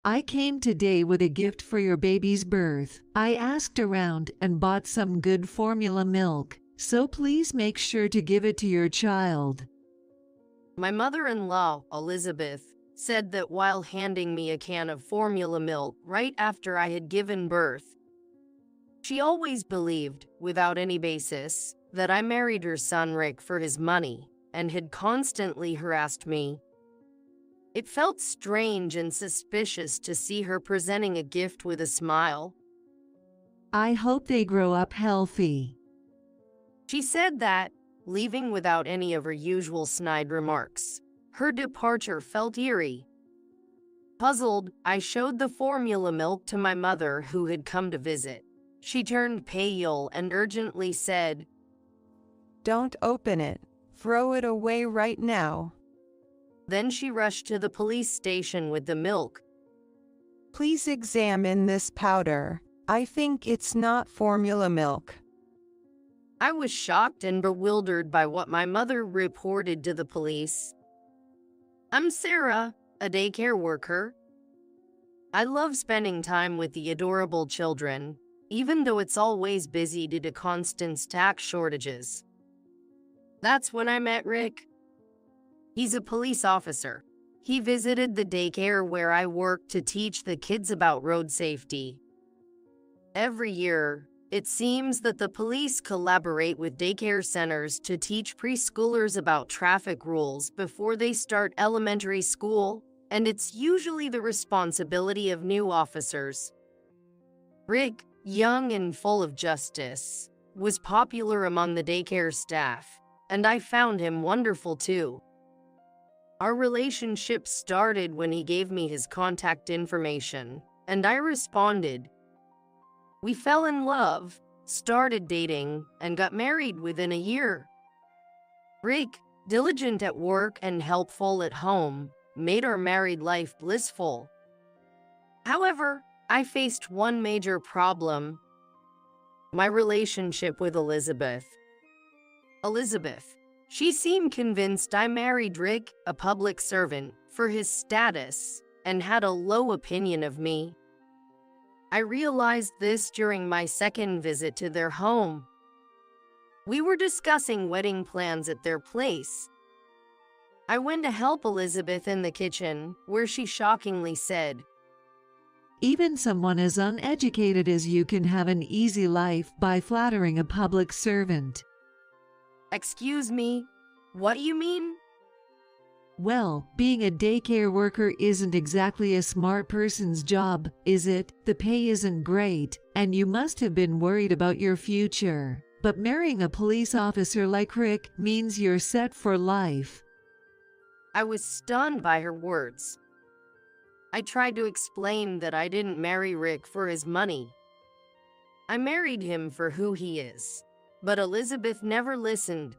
I came today with a gift for your baby's birth. I asked around and bought some good formula milk, so please make sure to give it to your child. My mother-in-law, Elizabeth, said that while handing me a can of formula milk right after I had given birth. She always believed, without any basis, that I married her son Rick for his money and had constantly harassed me. It felt strange and suspicious to see her presenting a gift with a smile. I hope they grow up healthy. She said that, leaving without any of her usual snide remarks. Her departure felt eerie. Puzzled, I showed the formula milk to my mother who had come to visit. She turned pale and urgently said, "Don't open it. Throw it away right now." Then she rushed to the police station with the milk. "Please examine this powder. I think it's not formula milk." I was shocked and bewildered by what my mother reported to the police. "I'm Sarah, a daycare worker. I love spending time with the adorable children, even though it's always busy due to constant staff shortages. That's when I met Rick. He's a police officer. He visited the daycare where I work to teach the kids about road safety. Every year, it seems that the police collaborate with daycare centers to teach preschoolers about traffic rules before they start elementary school, and it's usually the responsibility of new officers. Rick, young and full of justice, was popular among the daycare staff, and I found him wonderful too. Our relationship started when he gave me his contact information, and I responded. We fell in love, started dating, and got married within a year. Rick, diligent at work and helpful at home, made our married life blissful. However, I faced one major problem: my relationship with Elizabeth. She seemed convinced I married Rick, a public servant, for his status, and had a low opinion of me. I realized this during my second visit to their home. We were discussing wedding plans at their place. I went to help Elizabeth in the kitchen, where she shockingly said, Even someone as uneducated as you can have an easy life by flattering a public servant. Excuse me, what do you mean? Well, being a daycare worker isn't exactly a smart person's job, is it? The pay isn't great, and you must have been worried about your future. But marrying a police officer like Rick means you're set for life. I was stunned by her words. I tried to explain that I didn't marry Rick for his money. I married him for who he is. But Elizabeth never listened.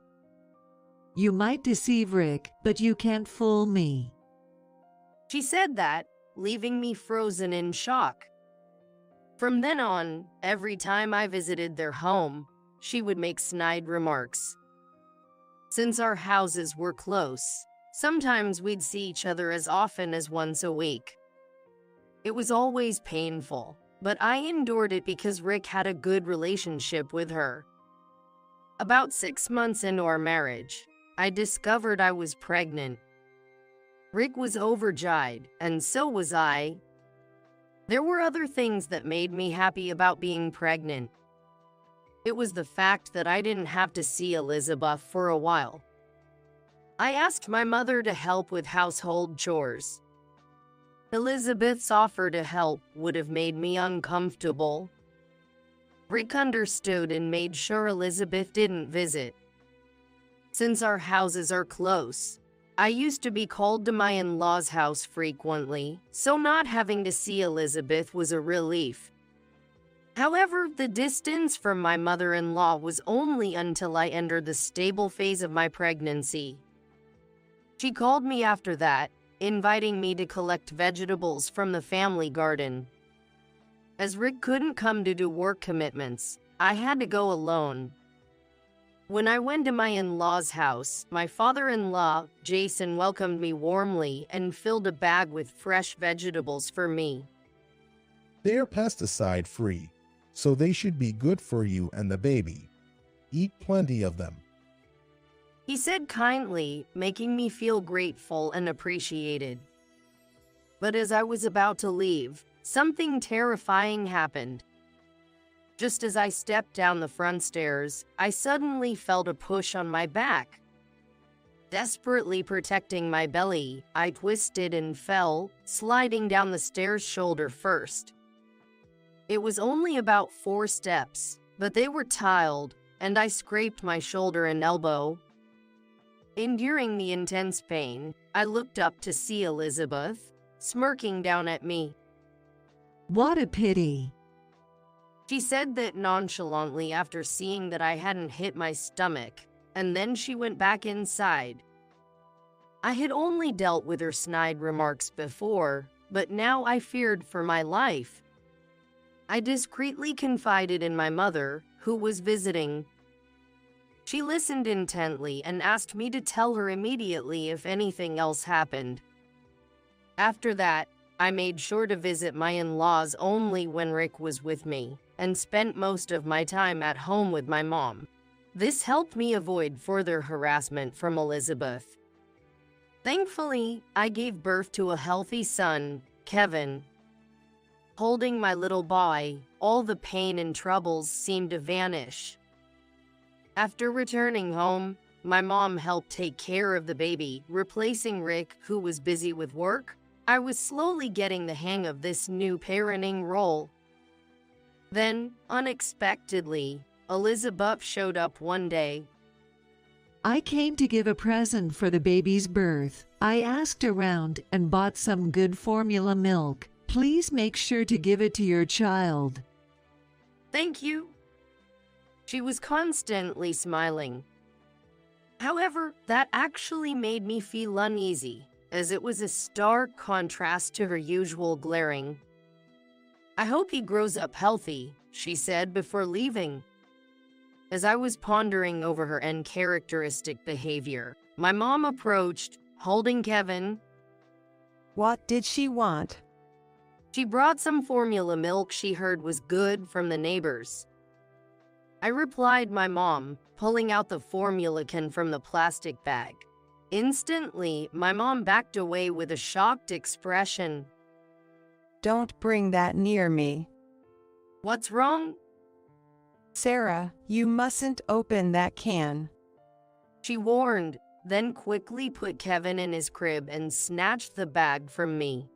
You might deceive Rick, but you can't fool me. She said that, leaving me frozen in shock. From then on, every time I visited their home, she would make snide remarks. Since our houses were close, sometimes we'd see each other as often as once a week. It was always painful, but I endured it because Rick had a good relationship with her. About 6 months into our marriage, I discovered I was pregnant. Rick was overjoyed, and so was I. There were other things that made me happy about being pregnant. It was the fact that I didn't have to see Elizabeth for a while. I asked my mother to help with household chores. Elizabeth's offer to help would have made me uncomfortable. Rick understood and made sure Elizabeth didn't visit. Since our houses are close, I used to be called to my in-laws' house frequently, so not having to see Elizabeth was a relief. However, the distance from my mother-in-law was only until I entered the stable phase of my pregnancy. She called me after that, inviting me to collect vegetables from the family garden. As Rick couldn't come due to work commitments, I had to go alone. When I went to my in-laws' house, my father-in-law, Jason, welcomed me warmly and filled a bag with fresh vegetables for me. They are pesticide-free, so they should be good for you and the baby. Eat plenty of them. He said kindly, making me feel grateful and appreciated. But as I was about to leave, something terrifying happened. Just as I stepped down the front stairs, I suddenly felt a push on my back. Desperately protecting my belly, I twisted and fell, sliding down the stairs shoulder first. It was only about 4 steps, but they were tiled, and I scraped my shoulder and elbow. Enduring the intense pain, I looked up to see Elizabeth, smirking down at me. What a pity. She said that nonchalantly after seeing that I hadn't hit my stomach, and then she went back inside. I had only dealt with her snide remarks before, but now I feared for my life. I discreetly confided in my mother, who was visiting. She listened intently and asked me to tell her immediately if anything else happened. After that, I made sure to visit my in-laws only when Rick was with me, and spent most of my time at home with my mom. This helped me avoid further harassment from Elizabeth. Thankfully, I gave birth to a healthy son, Kevin. Holding my little boy, all the pain and troubles seemed to vanish. After returning home, my mom helped take care of the baby, replacing Rick, who was busy with work. I was slowly getting the hang of this new parenting role. Then, unexpectedly, Elizabeth showed up one day. I came to give a present for the baby's birth. I asked around and bought some good formula milk. Please make sure to give it to your child. Thank you. She was constantly smiling. However, that actually made me feel uneasy, as it was a stark contrast to her usual glaring. I hope he grows up healthy, she said before leaving. As I was pondering over her uncharacteristic behavior, my mom approached, holding Kevin. What did she want? She brought some formula milk she heard was good from the neighbors. I replied my mom, pulling out the formula can from the plastic bag. Instantly, my mom backed away with a shocked expression. Don't bring that near me. What's wrong? Sarah, you mustn't open that can. She warned, then quickly put Kevin in his crib and snatched the bag from me.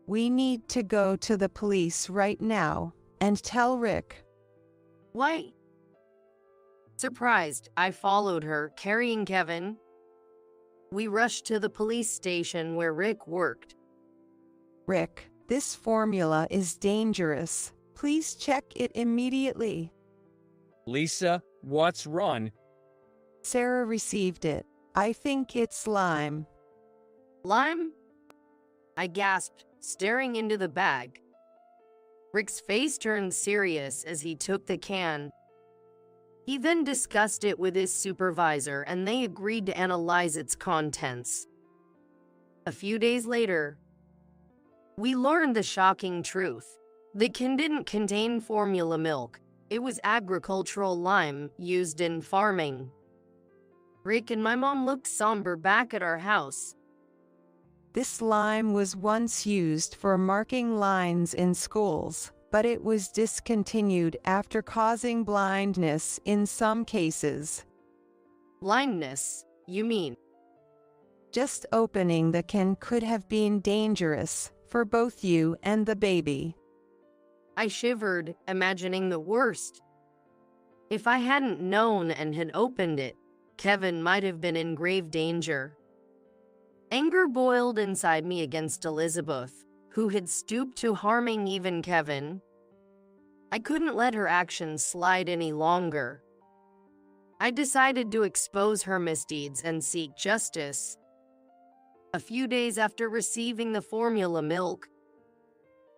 We need to go to the police right now and tell Rick. Why? Surprised, I followed her, carrying Kevin. We rushed to the police station where Rick worked. Rick, this formula is dangerous. Please check it immediately. Lisa, what's wrong? Sarah received it. I think it's lime. Lime? I gasped, staring into the bag. Rick's face turned serious as he took the can. He then discussed it with his supervisor and they agreed to analyze its contents. A few days later, we learned the shocking truth. The can didn't contain formula milk. It was agricultural lime used in farming. Rick and my mom looked somber back at our house. This lime was once used for marking lines in schools, but it was discontinued after causing blindness in some cases. Blindness, you mean? Just opening the can could have been dangerous for both you and the baby. I shivered, imagining the worst. If I hadn't known and had opened it, Kevin might have been in grave danger. Anger boiled inside me against Elizabeth, who had stooped to harming even Kevin. I couldn't let her actions slide any longer. I decided to expose her misdeeds and seek justice. A few days after receiving the formula milk,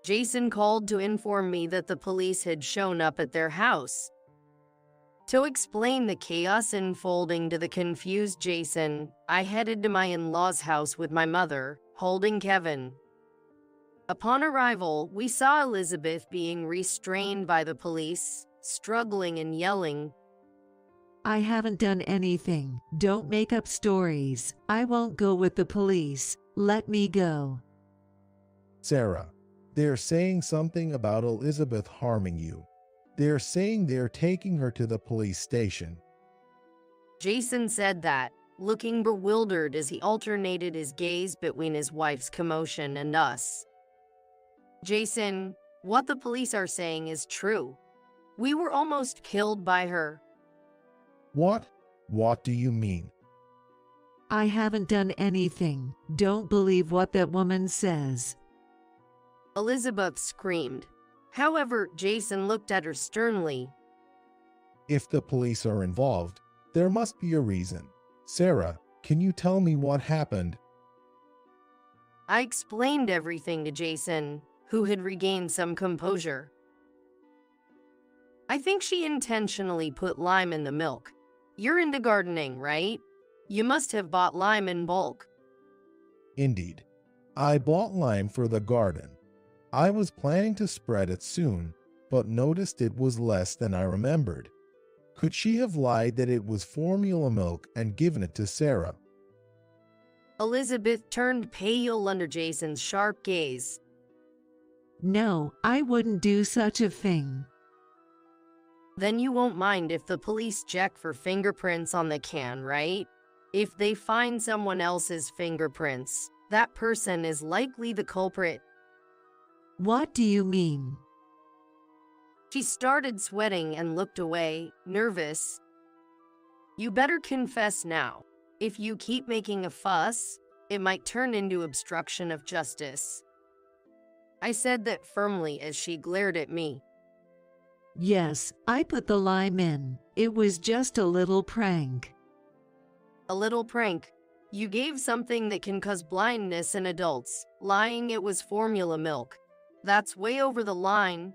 Jason called to inform me that the police had shown up at their house. To explain the chaos unfolding to the confused Jason, I headed to my in-laws' house with my mother, holding Kevin. Upon arrival, we saw Elizabeth being restrained by the police, struggling and yelling. I haven't done anything. Don't make up stories. I won't go with the police. Let me go. Sarah, they're saying something about Elizabeth harming you. They're saying they're taking her to the police station. Jason said that, looking bewildered as he alternated his gaze between his wife's commotion and us. Jason, what the police are saying is true. We were almost killed by her. What? What do you mean? I haven't done anything. Don't believe what that woman says. Elizabeth screamed. However, Jason looked at her sternly. If the police are involved, there must be a reason. Sarah, can you tell me what happened? I explained everything to Jason, who had regained some composure. I think she intentionally put lime in the milk. You're into gardening, right? You must have bought lime in bulk. Indeed. I bought lime for the garden. I was planning to spread it soon, but noticed it was less than I remembered. Could she have lied that it was formula milk and given it to Sarah? Elizabeth turned pale under Jason's sharp gaze. No, I wouldn't do such a thing. Then you won't mind if the police check for fingerprints on the can, right? If they find someone else's fingerprints, that person is likely the culprit. What do you mean? She started sweating and looked away, nervous. You better confess now. If you keep making a fuss, it might turn into obstruction of justice. I said that firmly as she glared at me. Yes, I put the lime in. It was just a little prank. A little prank. You gave something that can cause blindness in adults, lying it was formula milk. That's way over the line.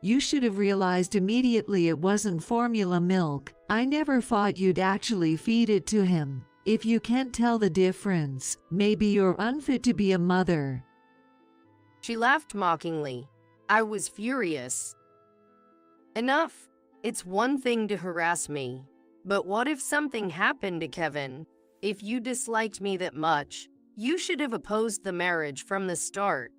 You should have realized immediately it wasn't formula milk. I never thought you'd actually feed it to him. If you can't tell the difference, maybe you're unfit to be a mother. She laughed mockingly. I was furious. Enough. It's one thing to harass me. But what if something happened to Kevin? If you disliked me that much, you should have opposed the marriage from the start.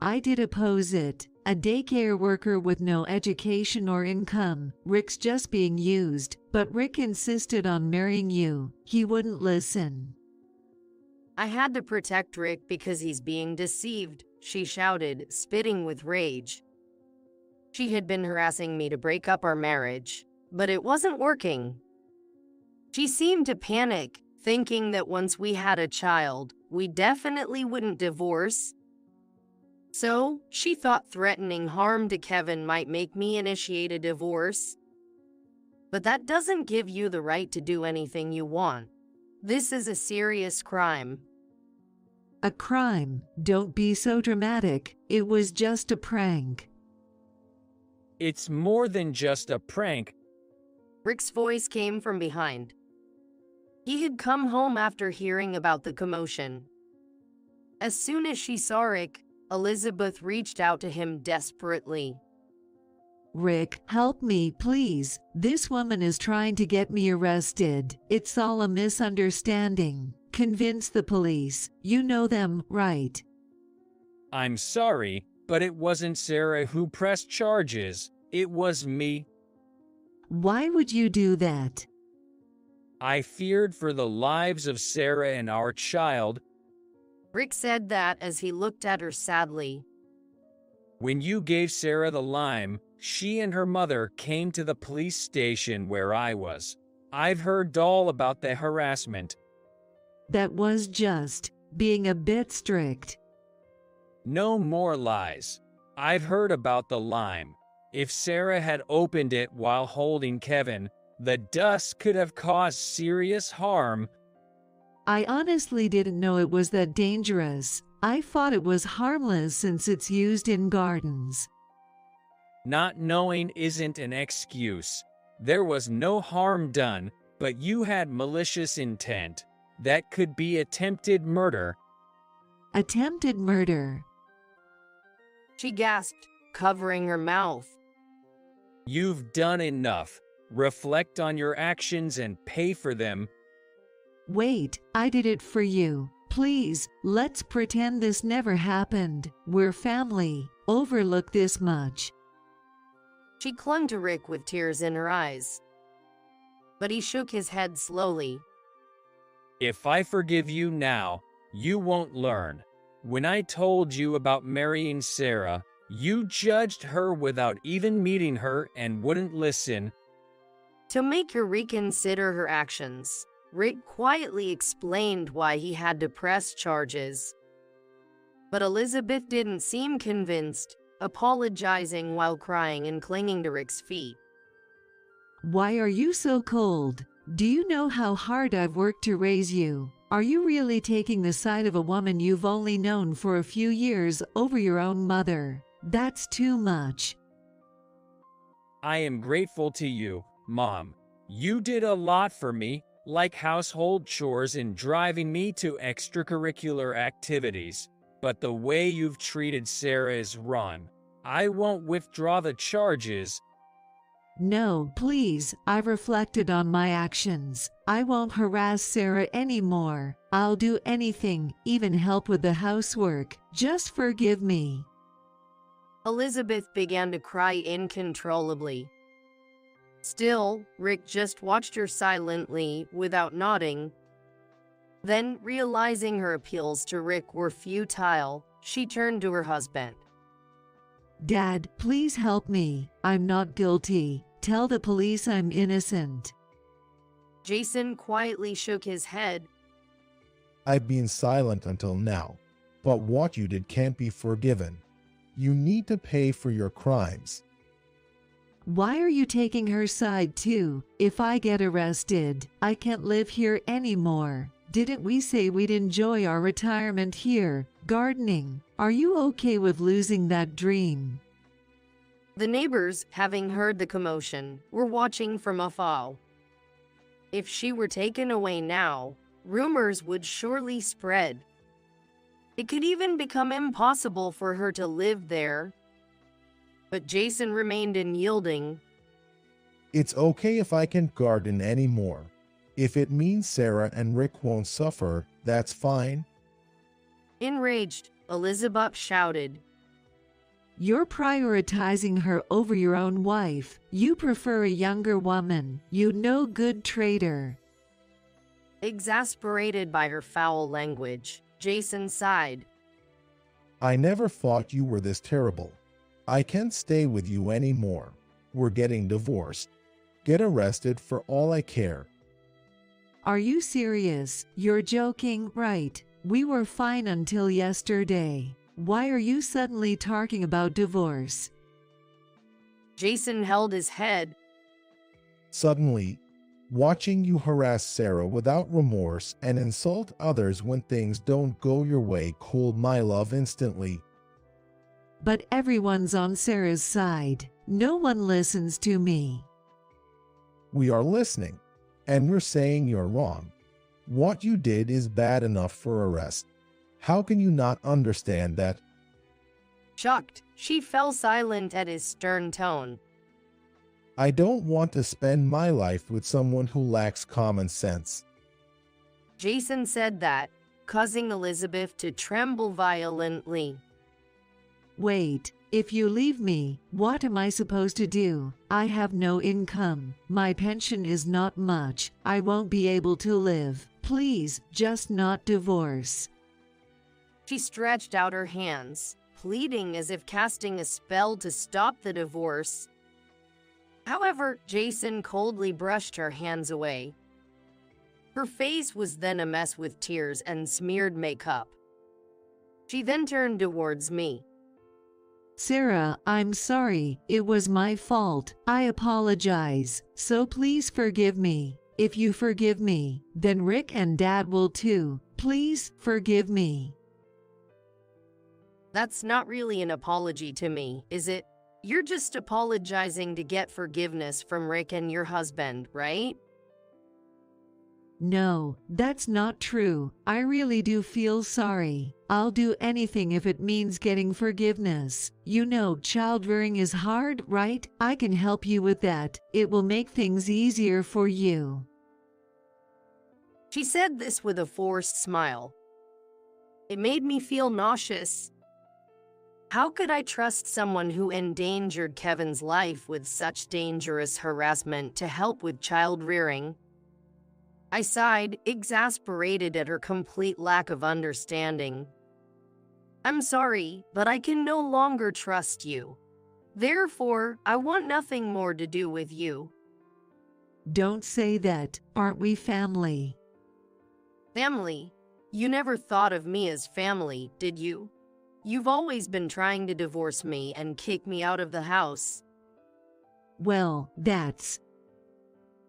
I did oppose it. A daycare worker with no education or income. Rick's just being used, but Rick insisted on marrying you. He wouldn't listen. I had to protect Rick because he's being deceived, she shouted, spitting with rage. She had been harassing me to break up our marriage, but it wasn't working. She seemed to panic, thinking that once we had a child, we definitely wouldn't divorce. So, she thought threatening harm to Kevin might make me initiate a divorce. But that doesn't give you the right to do anything you want. This is a serious crime. A crime? Don't be so dramatic. It was just a prank. It's more than just a prank. Rick's voice came from behind. He had come home after hearing about the commotion. As soon as she saw Rick, Elizabeth reached out to him desperately. Rick, help me, please. This woman is trying to get me arrested. It's all a misunderstanding. Convince the police. You know them, right? I'm sorry, but it wasn't Sarah who pressed charges. It was me. Why would you do that? I feared for the lives of Sarah and our child. Rick said that as he looked at her sadly. When you gave Sarah the lime, she and her mother came to the police station where I was. I've heard all about the harassment. That was just being a bit strict. No more lies. I've heard about the lime. If Sarah had opened it while holding Kevin, the dust could have caused serious harm. I honestly didn't know it was that dangerous. I thought it was harmless since it's used in gardens. Not knowing isn't an excuse. There was no harm done, but you had malicious intent. That could be attempted murder. Attempted murder. She gasped, covering her mouth. You've done enough. Reflect on your actions and pay for them. Wait, I did it for you. Please, let's pretend this never happened. We're family. Overlook this much. She clung to Rick with tears in her eyes. But he shook his head slowly. If I forgive you now, you won't learn. When I told you about marrying Sarah, you judged her without even meeting her and wouldn't listen. To make her reconsider her actions, Rick quietly explained why he had to press charges. But Elizabeth didn't seem convinced, apologizing while crying and clinging to Rick's feet. Why are you so cold? Do you know how hard I've worked to raise you? Are you really taking the side of a woman you've only known for a few years over your own mother? That's too much. I am grateful to you, Mom. You did a lot for me, like household chores and driving me to extracurricular activities. But the way you've treated Sarah is wrong. I won't withdraw the charges. No, please, I've reflected on my actions. I won't harass Sarah anymore. I'll do anything, even help with the housework. Just forgive me. Elizabeth began to cry uncontrollably. Still, Rick just watched her silently, without nodding. Then, realizing her appeals to Rick were futile, she turned to her husband. Dad, please help me. I'm not guilty. Tell the police I'm innocent. Jason quietly shook his head. I've been silent until now, but what you did can't be forgiven. You need to pay for your crimes. Why are you taking her side too? If I get arrested, I can't live here anymore. Didn't we say we'd enjoy our retirement here, gardening? Are you okay with losing that dream? The neighbors, having heard the commotion, were watching from afar. If she were taken away now, rumors would surely spread. It could even become impossible for her to live there. But Jason remained unyielding. It's okay if I can't garden anymore. If it means Sarah and Rick won't suffer, that's fine. Enraged, Elizabeth shouted. You're prioritizing her over your own wife. You prefer a younger woman. You no good traitor. Exasperated by her foul language, Jason sighed. I never thought you were this terrible. I can't stay with you anymore. We're getting divorced. Get arrested for all I care. Are you serious? You're joking, right? We were fine until yesterday. Why are you suddenly talking about divorce? Jason held his head. Suddenly, watching you harass Sarah without remorse and insult others when things don't go your way cooled my love instantly. But everyone's on Sarah's side. No one listens to me. We are listening, and we're saying you're wrong. What you did is bad enough for arrest. How can you not understand that? Shocked, she fell silent at his stern tone. I don't want to spend my life with someone who lacks common sense. Jason said that, causing Elizabeth to tremble violently. Wait, if you leave me, what am I supposed to do? I have no income. My pension is not much. I won't be able to live. Please, just not divorce. She stretched out her hands, pleading as if casting a spell to stop the divorce. However, Jason coldly brushed her hands away. Her face was then a mess with tears and smeared makeup. She then turned towards me. Sarah, I'm sorry. It was my fault. I apologize. So please forgive me. If you forgive me, then Rick and Dad will too. Please forgive me. That's not really an apology to me, is it? You're just apologizing to get forgiveness from Rick and your husband, right? No, that's not true. I really do feel sorry. I'll do anything if it means getting forgiveness. You know, child rearing is hard, right? I can help you with that. It will make things easier for you. She said this with a forced smile. It made me feel nauseous. How could I trust someone who endangered Kevin's life with such dangerous harassment to help with child rearing? I sighed, exasperated at her complete lack of understanding. I'm sorry, but I can no longer trust you. Therefore, I want nothing more to do with you. Don't say that. Aren't we family? Family? You never thought of me as family, did you? You've always been trying to divorce me and kick me out of the house. Well, that's...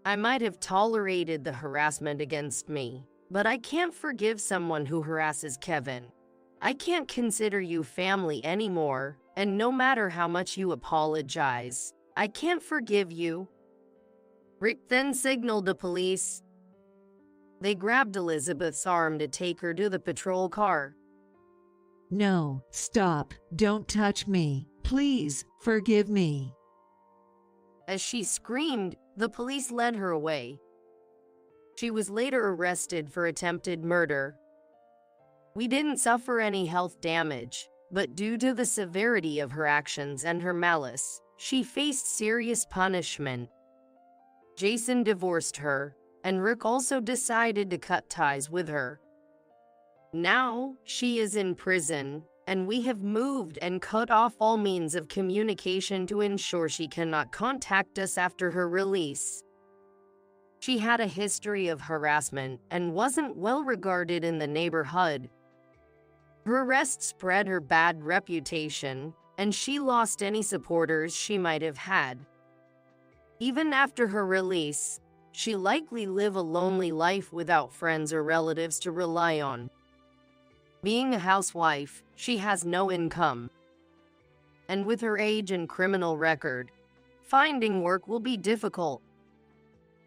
I might have tolerated the harassment against me, but I can't forgive someone who harasses Kevin. I can't consider you family anymore, and no matter how much you apologize, I can't forgive you. Rick then signaled the police. They grabbed Elizabeth's arm to take her to the patrol car. No, stop. Don't touch me. Please, forgive me. As she screamed, the police led her away. She was later arrested for attempted murder. We didn't suffer any health damage, but due to the severity of her actions and her malice, she faced serious punishment. Jason divorced her, and Rick also decided to cut ties with her. Now, she is in prison, and we have moved and cut off all means of communication to ensure she cannot contact us after her release. She had a history of harassment and wasn't well regarded in the neighborhood. Her arrest spread her bad reputation, and she lost any supporters she might have had. Even after her release, she likely lived a lonely life without friends or relatives to rely on. Being a housewife, she has no income. And with her age and criminal record, finding work will be difficult.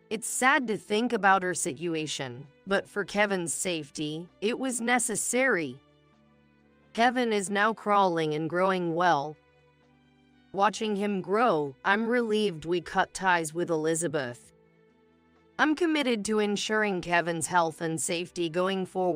It's sad to think about her situation, but for Kevin's safety, it was necessary. Kevin is now crawling and growing well. Watching him grow, I'm relieved we cut ties with Elizabeth. I'm committed to ensuring Kevin's health and safety going forward.